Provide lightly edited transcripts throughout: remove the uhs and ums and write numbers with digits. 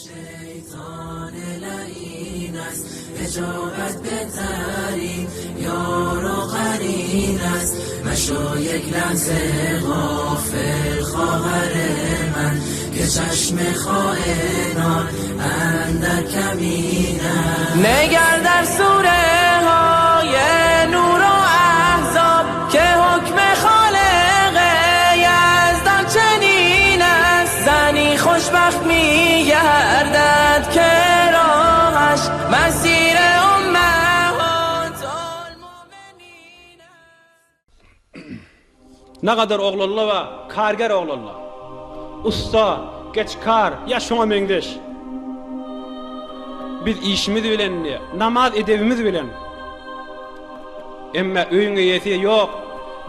شیطان لعین است، اجابت بهترین یار و قرین است. مشو یک لحظه غافل خواهر من، که چشم خائنان اندر کمین است. نگر در سوره های نور و احزاب، که حکم خالق یزدان چنین است. زنی خوشبخت می گردد که راهش مسیر امهات المؤمنین است. Ne kadar oğlanlar var, karger oğlanlar. Usta, geç kar, ya şuna mendeş. Biz işimiz bilen, namaz edevimiz bilen. Emme öğünge yetiye yok,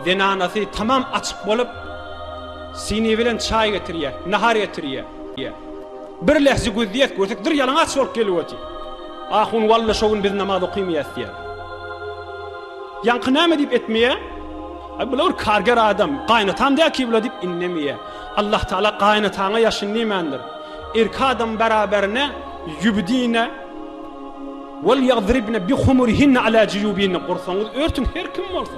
denanası tamam açık bolup, sini bilen çay getiriye, nahar getiriye. Bir lehzi güzdiyet görsek, dur yalan aç olup geliyordu. Ahun valla şoğun biz namaz okuymayız diye. Yankı ne deyip etmeye? Bular karger adam, kaynatan diye ki bular deyip innemeye. Allah Teala kaynatana yaşın nimendir. İrka adam beraberine, yübdine, vel yadribne bi khumurihinne ala ciyubinne kursanız örtün her kim olsa.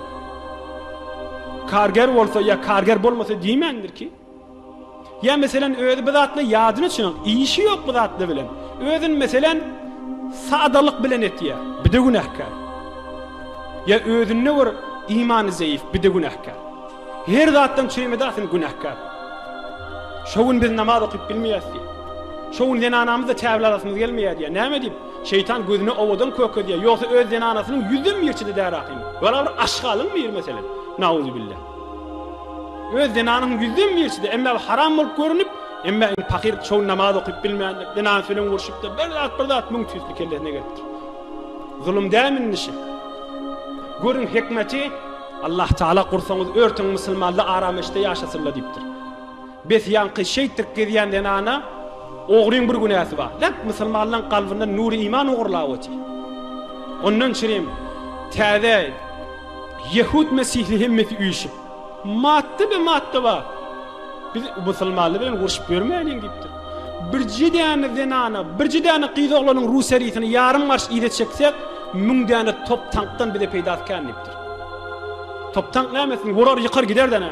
Karger olsa ya karger olmasa diyemendir ki. Ya mesela öyle bir zatla yadını çınan, işi yok bu zatla bilen. Ödün mesela sadalık bilen et ya, bir de günahkar. Ya ödün ne var? İmanı zayıf, bir de günahkar. Her zattan çöymedasın günahkar. Şoğun biz namaz okuyup bilmeyiz diye. Şoğun denanamızda tevlarasımız gelmeyiz diye. Ne mi deyip? Şeytan gözünü ovadan kökü diye. Yoksa öz denanasının yüzün mirçide der akıyım. Valla aşk alınmıyor mesela. Nauzubillah. Öz denanının yüzün mirçide. Emme haram olup görünüp, emme fakir şoğun namaz okuyup bilmeyen denanasıyla vuruşup da bir zat mün tüslü kellesine getir. Zulüm demin nişi. Görün hikmeti, Allah Teala kursanız örtün Müslümanla aramışta yaşasırla deyiptir. Biz yankı şeytir gidiyen denana, oğrun bir günahı var. Lak Müslümanların kalbinde nuru iman uğurlavati. Onun çireyim, tәde Yehud Mesihli himmeti uyuşup, madde be madde var. Biz Müslümanlı bilen vuruşup görmeyelim deyiptir. Bir cidane denana, bir cidane qiydoğlanın ruh seriyetini yarım marş idet çeksek, mün dane top tanktan bir de peydaskan deyiptir. Top tank ne mesin? Vurar yıkar gider de ne?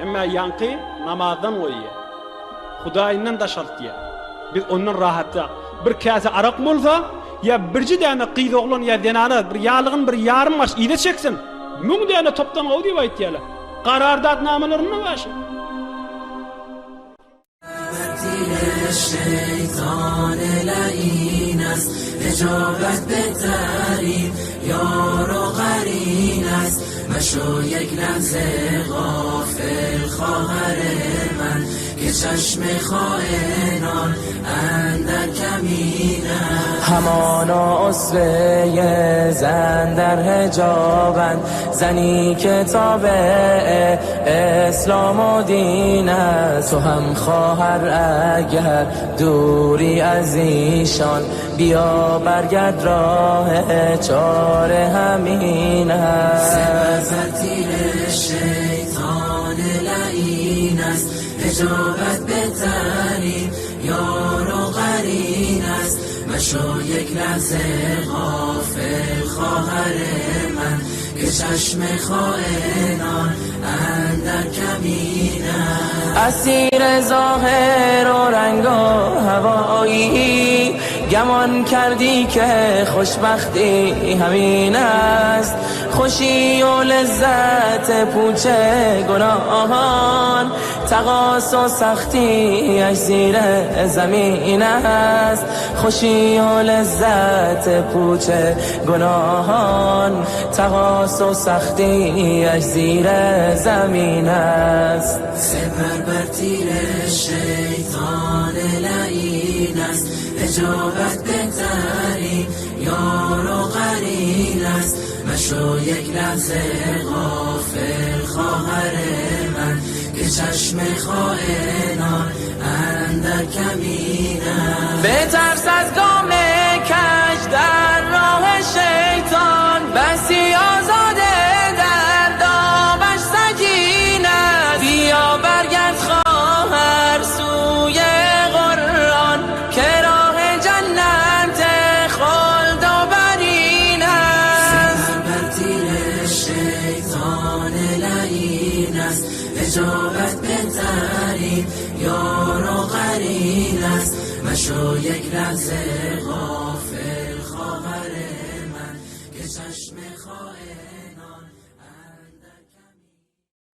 Ama yankı namazdan oyiye. Hudayından da şart diye. Biz onun rahatta. Bir kase arak olsa, ya bir dane qiydoğlan ya denana, bir yağlığın bir yarım marş idet çeksin. Mün dane toptan o diye bayit diyeler. Karardat namalarını başı. شیطان لعین است، اجابت بهترین یار و قرین است. مشو یک لحظه غافل خواهر من، که چشم خائنان اندر کمین است. همانا اسوه زن در حجابند، زنی کتاب اسلام و دین است. تو هم خواهر اگر دوری از ایشان، بیا برگرد راه چاره همین است. سپر تیر شیطان لعین است، اجابت بهترین یار و قرین است. مشو یک لحظه غافل خواهر من، که چشم خائنان اندر کمین است. اسیر ظاهر و رنگ و هوایی، گمان کردی که خوشبختی همین است. خوشی و لذت پوچ گناهان، تقاص و سختی اش زیر زمین است. خوشی و لذت پوچ گناهان، تقاص و سختی اش زیر زمین است. سپر بر تیر شیطان لعین است، اجابت بهترین یار و قرین است. مشو یک لحظه غافل خواهر من، که چشم خائنان اندر کمین است. بترس از گام نجابت بهترین یار و قرین است. مشو یک لحظه غافل خواهر من که چشم خواهر